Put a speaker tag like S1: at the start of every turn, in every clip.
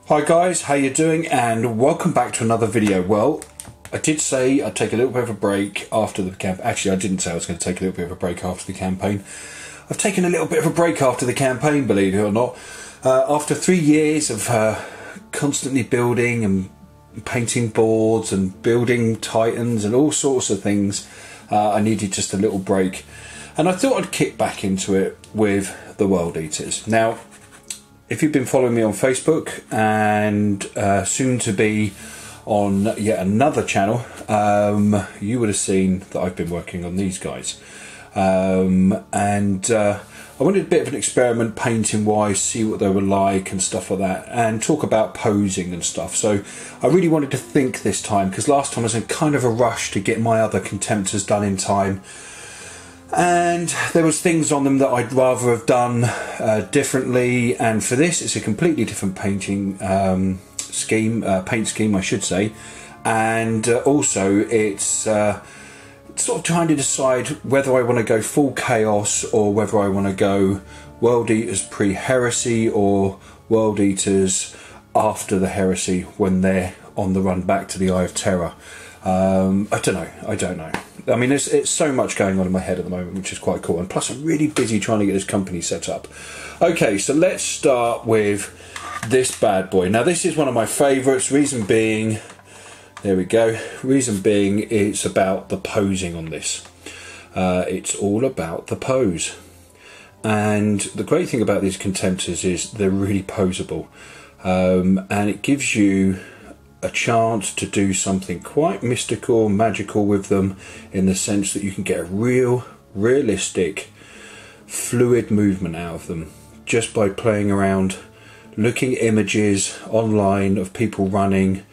S1: Hi guys, how you doing? And welcome back to another video. Well, I did say I'd take a little bit of a break after the campaign. Actually, I didn't say I was going to take a little bit of a break after the campaign. I've taken a little bit of a break after the campaign, believe it or not. After 3 years of constantly building and painting boards and building titans and all sorts of things, I needed just a little break. And I thought I'd kick back into it with the World Eaters. Now, if you've been following me on Facebook and soon to be on yet another channel, you would have seen that I've been working on these guys. I wanted a bit of an experiment painting wise, see what they were like and stuff like that, and talk about posing and stuff. So I really wanted to think this time, because last time I was in kind of a rush to get my other Contemptors done in time. And there was things on them that I'd rather have done differently, and for this it's a completely different painting paint scheme I should say, and also it's sort of trying to decide whether I want to go full chaos or whether I want to go World Eaters pre-heresy or World Eaters after the heresy when they're on the run back to the Eye of Terror. I don't know. I mean, it's so much going on in my head at the moment, which is quite cool. And plus, I'm really busy trying to get this company set up. Okay, so let's start with this bad boy. Now, this is one of my favourites. Reason being, there we go. Reason being, it's about the posing on this. It's all about the pose. And the great thing about these Contemptors is they're really poseable. And it gives you a chance to do something quite mystical, magical with them, in the sense that you can get a realistic, fluid movement out of them just by playing around, looking at images online of people running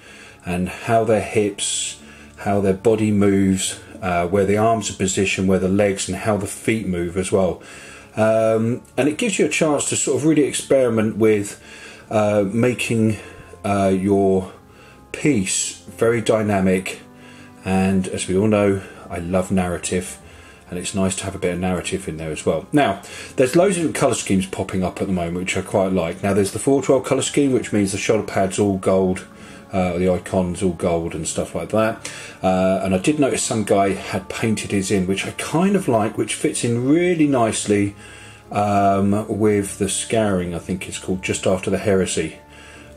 S1: and how their hips, how their body moves, where the arms are positioned, where the legs, and how the feet move as well. And it gives you a chance to sort of really experiment with making your piece very dynamic. And as we all know, I love narrative, and it's nice to have a bit of narrative in there as well. Now, there's loads of different colour schemes popping up at the moment, which I quite like. Now, there's the 412 colour scheme, which means the shoulder pad's all gold, the icons all gold and stuff like that. And I did notice some guy had painted his in, which I kind of like, which fits in really ticely with the scouring, I think it's called, just after the heresy.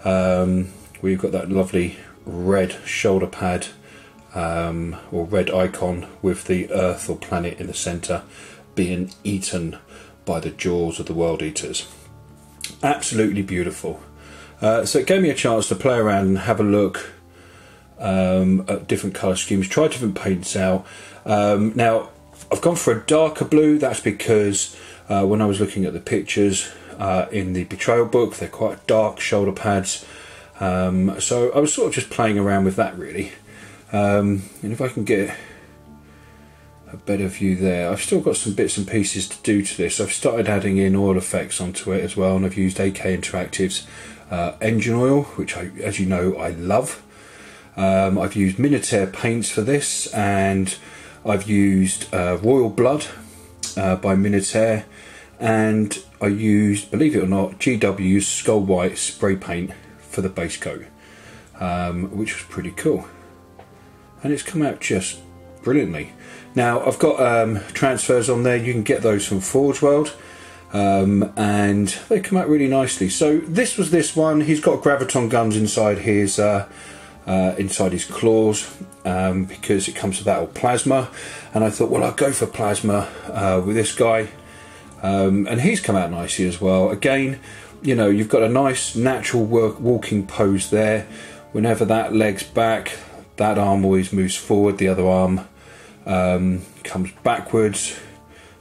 S1: Where you've got that lovely red shoulder pad or red icon with the earth or planet in the centre being eaten by the jaws of the World Eaters. Absolutely beautiful. So it gave me a chance to play around and have a look at different colour schemes, try different paints out. Now, I've gone for a darker blue. That's because when I was looking at the pictures in the Betrayal book, they're quite dark shoulder pads. So I was sort of just playing around with that really. And if I can get a better view there, I've still got some bits and pieces to do to this. I've started adding in oil effects onto it as well, and I've used AK Interactive's engine oil, which as you know, I love. I've used Minotaur paints for this, and I've used Royal Blood by Minotaur, and I used, believe it or not, GW's Skull White spray paint for the base coat, which was pretty cool, and it's come out just brilliantly. Now, I've got transfers on there. You can get those from Forge World, and they come out really nicely. So this was this one. He's got graviton guns inside his claws, because it comes with that old plasma, and I thought, well, I'll go for plasma with this guy, and he's come out nicely as well. Again, you know, you've got a nice natural walking pose there. Whenever that leg's back, that arm always moves forward, the other arm comes backwards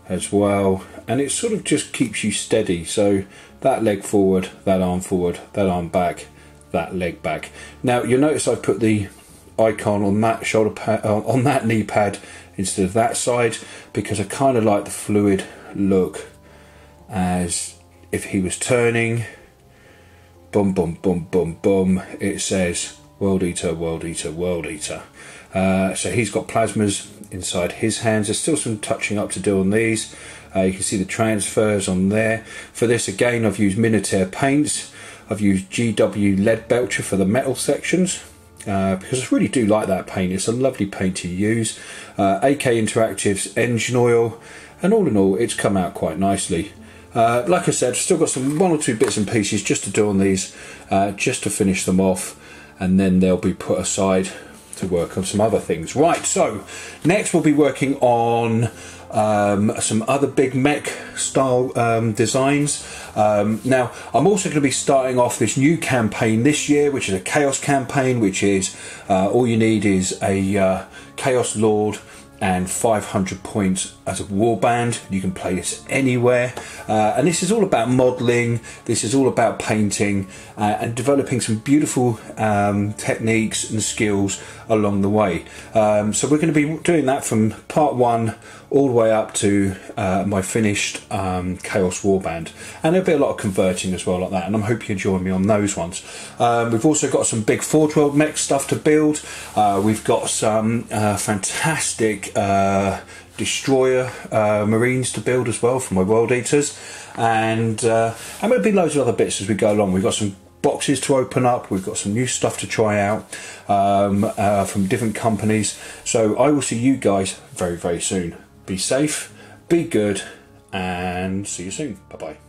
S1: as well, and it sort of just keeps you steady. So that leg forward, that arm back, that leg back. Now you'll notice I've put the icon on that shoulder pad, on that knee pad instead of that side, because I kind of like the fluid look, as if he was turning, boom, boom, boom, boom, boom, it says World Eater, World Eater, World Eater. So he's got plasmas inside his hands. There's still some touching up to do on these. You can see the transfers on there. For this, again, I've used Minotaur paints. I've used GW lead belcher for the metal sections, because I really do like that paint. It's a lovely paint to use. AK Interactive's engine oil, and all in all it's come out quite nicely. Like I said, I've still got some 1 or 2 bits and pieces just to do on these, just to finish them off, and then they'll be put aside to work on some other things. Right, so next we'll be working on some other big mech style designs. Now I'm also going to be starting off this new campaign this year, which is a Chaos campaign, which is all you need is a Chaos Lord and 500 points as a warband. You can play this anywhere, and this is all about modelling, this is all about painting, and developing some beautiful techniques and skills along the way. So we're going to be doing that from part 1 all the way up to my finished Chaos Warband, and there'll be a lot of converting as well like that, and I hope you join me on those ones. We've also got some big Forge World mech stuff to build. We've got some fantastic destroyer marines to build as well for my World Eaters, and there'll be loads of other bits as we go along. We've got some boxes to open up, we've got some new stuff to try out from different companies. So I will see you guys very, very soon. Be safe, be good, and see you soon. Bye bye.